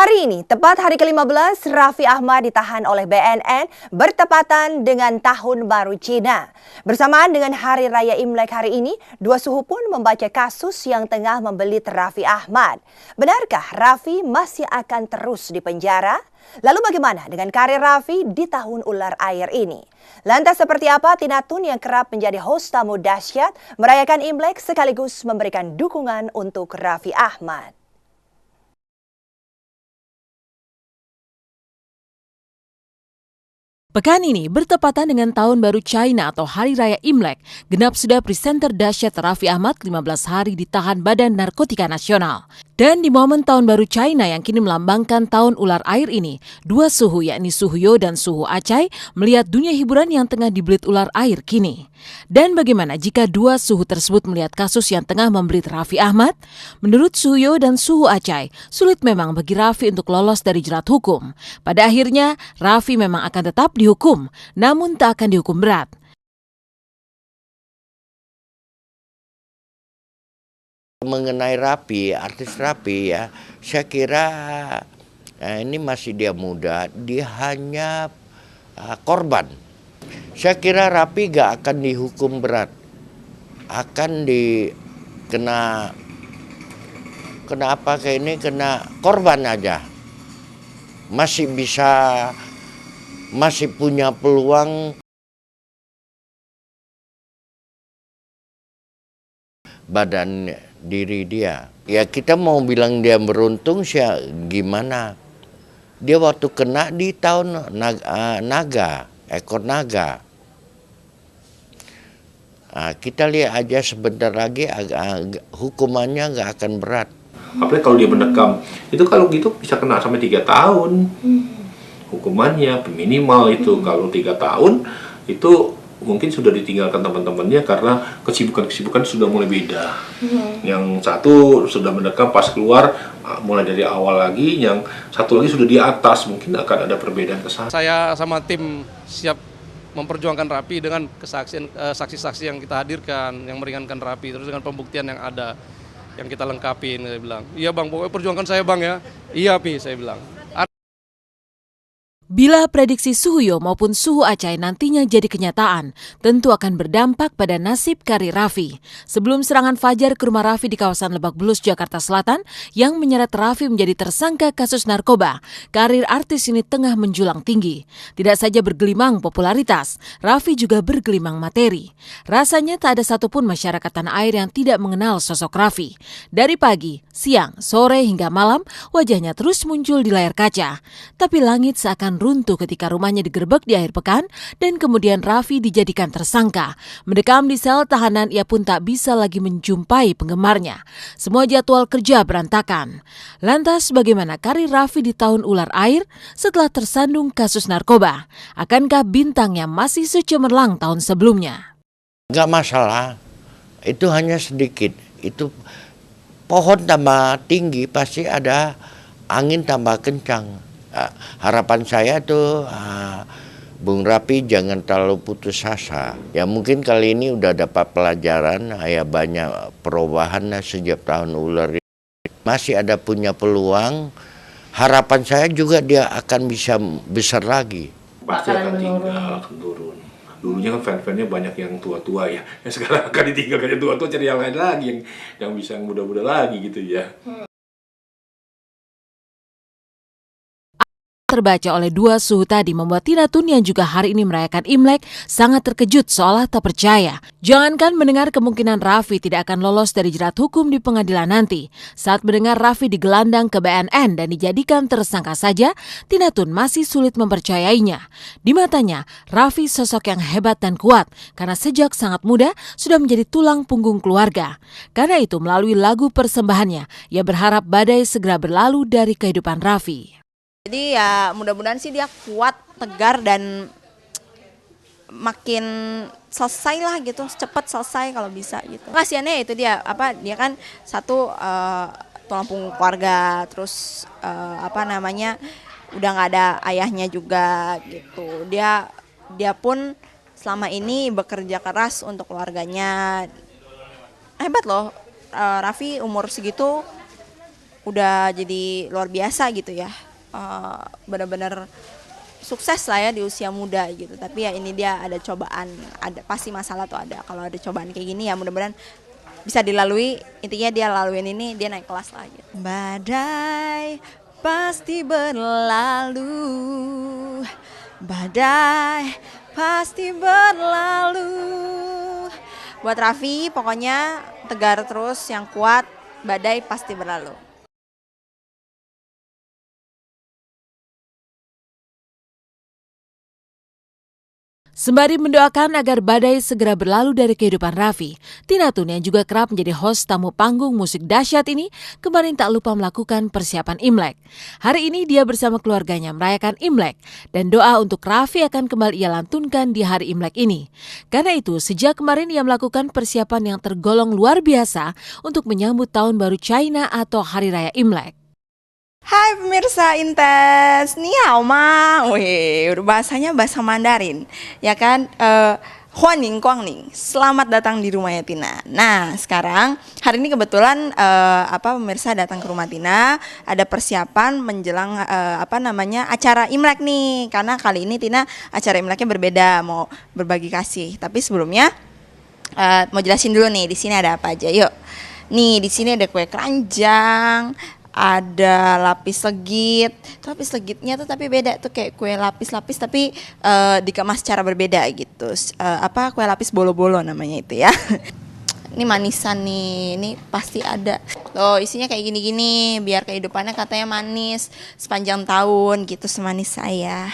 Hari ini, tepat hari ke-15, Raffi Ahmad ditahan oleh BNN bertepatan dengan Tahun Baru Cina. Bersamaan dengan Hari Raya Imlek hari ini, dua suhu pun membaca kasus yang tengah membelit Raffi Ahmad. Benarkah Raffi masih akan terus dipenjara? Lalu bagaimana dengan karir Raffi di tahun ular air ini? Lantas seperti apa Tina Tun yang kerap menjadi host tamu dahsyat merayakan Imlek sekaligus memberikan dukungan untuk Raffi Ahmad? Pekan ini bertepatan dengan Tahun Baru China atau Hari Raya Imlek, genap sudah presenter dahsyat Raffi Ahmad 15 hari ditahan Badan Narkotika Nasional. Dan di momen Tahun Baru China yang kini melambangkan Tahun Ular Air ini, dua suhu yakni Suhu Yo dan Suhu Acai melihat dunia hiburan yang tengah dibelit ular air kini. Dan bagaimana jika dua suhu tersebut melihat kasus yang tengah membelit Raffi Ahmad? Menurut Suhu Yo dan Suhu Acai, sulit memang bagi Raffi untuk lolos dari jerat hukum. Pada akhirnya, Raffi memang akan tetap dihukum, namun tak akan dihukum berat. Mengenai Raffi, artis Raffi ya, saya kira ini masih dia muda, dia hanya korban. Saya kira Raffi gak akan dihukum berat, akan kena apa kayak ini, kena korban aja. Masih punya peluang badan diri dia. Ya kita mau bilang dia beruntung sih gimana. Dia waktu kena di tahun naga, ekor naga. Kita lihat aja sebentar lagi hukumannya nggak akan berat. Apalagi kalau dia mendekam, itu kalau gitu bisa kena sampai 3 tahun. Hukumannya minimal itu kalau 3 tahun itu mungkin sudah ditinggalkan teman-temannya karena kesibukan sudah mulai beda. Yang satu sudah mendekam pas keluar mulai dari awal lagi, yang satu lagi sudah di atas, mungkin akan ada perbedaan kesana. Saya sama tim siap memperjuangkan Raffi dengan kesaksian saksi-saksi yang kita hadirkan, yang meringankan Raffi, terus dengan pembuktian yang ada, yang kita lengkapin. Saya bilang, iya bang, pokoknya perjuangkan saya bang ya. Iya Pi, saya bilang. Bila prediksi Suhu Yo maupun Suhu Acai nantinya jadi kenyataan, tentu akan berdampak pada nasib karir Raffi. Sebelum serangan fajar ke rumah Raffi di kawasan Lebak Bulus, Jakarta Selatan, yang menyeret Raffi menjadi tersangka kasus narkoba, karir artis ini tengah menjulang tinggi. Tidak saja bergelimang popularitas, Raffi juga bergelimang materi. Rasanya tak ada satupun masyarakat tanah air yang tidak mengenal sosok Raffi. Dari pagi, siang, sore hingga malam, wajahnya terus muncul di layar kaca. Tapi langit seakan runtuh ketika rumahnya digerebek di akhir pekan dan kemudian Raffi dijadikan tersangka. Mendekam di sel tahanan, ia pun tak bisa lagi menjumpai penggemarnya. Semua jadwal kerja berantakan. Lantas bagaimana karir Raffi di tahun ular air setelah tersandung kasus narkoba? Akankah bintangnya masih secemerlang tahun sebelumnya? Nggak masalah, itu hanya sedikit. Itu pohon tambah tinggi pasti ada angin tambah kencang. Harapan saya tuh Bung Raffi jangan terlalu putus asa. Ya mungkin kali ini udah dapat pelajaran, ya banyak perubahan sejak tahun ular ini. Masih ada punya peluang. Harapan saya juga dia akan bisa besar lagi. Pasti akan akan turun. Dulunya kan fan-fannya banyak yang tua-tua ya. Sekarang akan ditinggalkan yang tua-tua, cari yang lain lagi yang bisa yang muda-muda lagi gitu ya. Terbaca oleh dua suhu tadi membuat Tina Tun yang juga hari ini merayakan Imlek sangat terkejut seolah tak percaya. Jangankan mendengar kemungkinan Raffi tidak akan lolos dari jerat hukum di pengadilan nanti. Saat mendengar Raffi digelandang ke BNN dan dijadikan tersangka saja, Tina Tun masih sulit mempercayainya. Di matanya, Raffi sosok yang hebat dan kuat karena sejak sangat muda sudah menjadi tulang punggung keluarga. Karena itu melalui lagu persembahannya, ia berharap badai segera berlalu dari kehidupan Raffi. Jadi ya mudah-mudahan sih dia kuat, tegar dan makin selesai lah gitu, cepat selesai kalau bisa gitu. Kasiannya itu dia dia kan satu tulang punggung keluarga, terus udah nggak ada ayahnya juga gitu. Dia pun selama ini bekerja keras untuk keluarganya. Hebat loh, Raffi umur segitu udah jadi luar biasa gitu ya. Benar-benar sukses lah ya di usia muda gitu. Tapi ya ini dia ada cobaan, ada pasti masalah tuh ada. Kalau ada cobaan kayak gini ya mudah-mudahan bisa dilalui. Intinya dia laluin ini, dia naik kelas lah gitu. Badai pasti berlalu, badai pasti berlalu. Buat Raffi pokoknya tegar terus, yang kuat, badai pasti berlalu. Sembari mendoakan agar badai segera berlalu dari kehidupan Raffi, Tina Toon yang juga kerap menjadi host tamu panggung musik dahsyat ini kemarin tak lupa melakukan persiapan Imlek. Hari ini dia bersama keluarganya merayakan Imlek dan doa untuk Raffi akan kembali ia lantunkan di hari Imlek ini. Karena itu, sejak kemarin ia melakukan persiapan yang tergolong luar biasa untuk menyambut Tahun Baru China atau Hari Raya Imlek. Hai pemirsa Intens, ni hao ma? Wih, bahasanya bahasa Mandarin, ya kan? Huan Ning Guang Ning, selamat datang di rumahnya Tina. Nah, sekarang hari ini kebetulan pemirsa datang ke rumah Tina, ada persiapan menjelang acara Imlek nih. Karena kali ini Tina acara Imleknya berbeda, mau berbagi kasih. Tapi sebelumnya mau jelasin dulu nih, di sini ada apa aja. Yuk. Nih, di sini ada kue keranjang, ada lapis legit. Tuh lapis legitnya tuh tapi beda tuh, kayak kue lapis-lapis tapi dikemas secara berbeda gitu. Kue lapis bolo-bolo namanya itu ya. Ini manisan nih, ini pasti ada. Loh, isinya kayak gini-gini biar kehidupannya katanya manis sepanjang tahun gitu, semanis saya.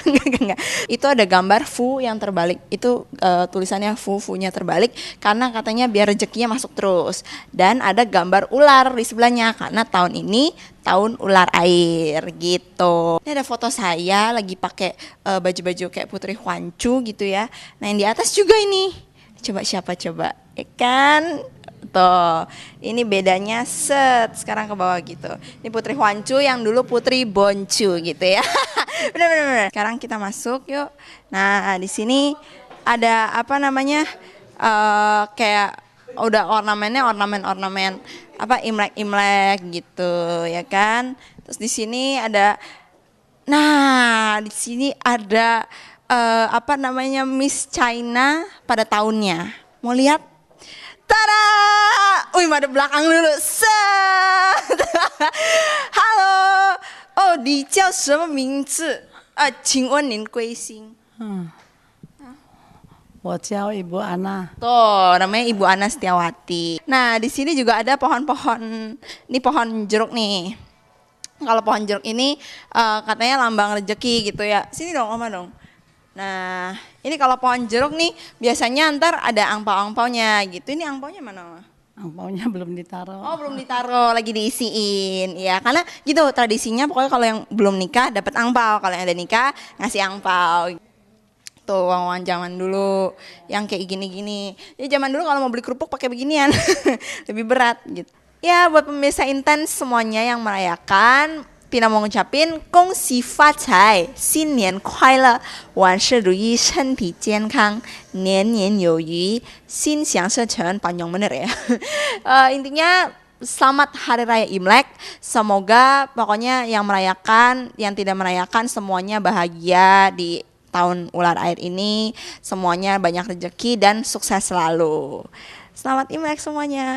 Enggak. Itu ada gambar Fu yang terbalik. Itu tulisannya Fu-nya terbalik karena katanya biar rezekinya masuk terus. Dan ada gambar ular di sebelahnya karena tahun ini tahun ular air gitu. Ini ada foto saya lagi pakai baju-baju kayak Putri Huancu gitu ya. Nah, yang di atas juga ini. Coba siapa coba, ya kan? Tuh, ini bedanya sekarang ke bawah gitu. Ini Putri Huancu, yang dulu Putri Boncu gitu ya. Bener. Sekarang kita masuk yuk. Nah, di sini ada kayak udah ornamen Imlek gitu ya kan. Terus di sini ada, Miss China pada tahunnya. Mau lihat? Tada! Wih, madep belakang dulu. Set! Halo. Oh, 你叫什么名字？请问您贵姓？我叫Ibu Ana. Tuh, namanya Ibu Ana Setiawati. Nah, di sini juga ada pohon-pohon. Ini pohon jeruk nih. Kalau pohon jeruk ini katanya lambang rezeki gitu ya. Sini dong, Oma dong. Nah, ini kalau pohon jeruk nih biasanya ntar ada angpau-angpaunya gitu. Ini angpaunya mana, Oma? Angpaunya belum ditaruh. Oh, belum ditaruh, lagi diisiin. Ya, karena gitu tradisinya, pokoknya kalau yang belum nikah dapat angpau, kalau yang udah nikah ngasih angpau. Tuh, uang-uang zaman dulu yang kayak gini-gini. Ya zaman dulu kalau mau beli kerupuk pakai beginian. Lebih berat gitu. Ya, buat pemirsa Intens semuanya yang merayakan, Tina mau ngucapin Gong Xi Fa Cai, Xin Nian Kuai Le, Wan Shi Ru Yi, Shen Ti Jian Kang, Nian Nian You Yu, Xin Xiang Se Chen, panjang bener ya. Intinya selamat Hari Raya Imlek. Semoga pokoknya yang merayakan, yang tidak merayakan semuanya bahagia di tahun ular air ini. Semuanya banyak rezeki dan sukses selalu. Selamat Imlek semuanya.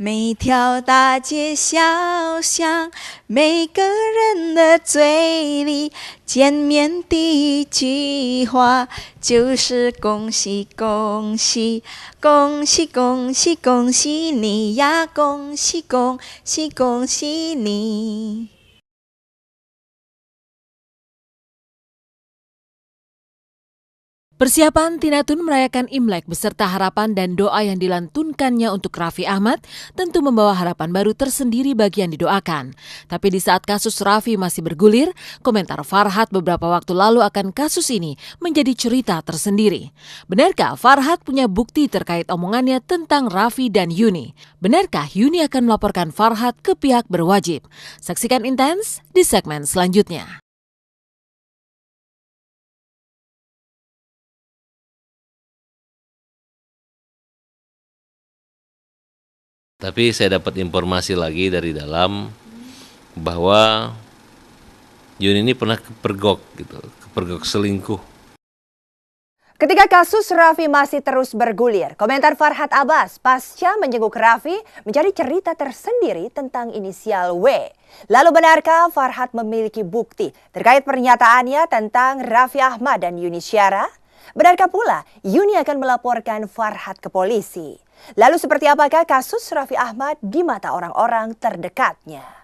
每条大街小巷，每个人的嘴里，见面第一句话就是恭喜恭喜，恭喜恭喜恭喜你呀，恭喜恭喜恭喜你。Persiapan Tina Toon merayakan Imlek beserta harapan dan doa yang dilantunkannya untuk Raffi Ahmad tentu membawa harapan baru tersendiri bagi yang didoakan. Tapi di saat kasus Raffi masih bergulir, komentar Farhad beberapa waktu lalu akan kasus ini menjadi cerita tersendiri. Benarkah Farhad punya bukti terkait omongannya tentang Raffi dan Yuni? Benarkah Yuni akan melaporkan Farhad ke pihak berwajib? Saksikan Intens di segmen selanjutnya. Tapi saya dapat informasi lagi dari dalam bahwa Yuni ini pernah kepergok selingkuh. Ketika kasus Raffi masih terus bergulir, komentar Farhad Abbas pasca menjenguk Raffi menjadi cerita tersendiri tentang inisial W. Lalu benarkah Farhad memiliki bukti terkait pernyataannya tentang Raffi Ahmad dan Yuni Syara? Benarkah pula Yuni akan melaporkan Farhad ke polisi? Lalu seperti apakah kasus Raffi Ahmad di mata orang-orang terdekatnya?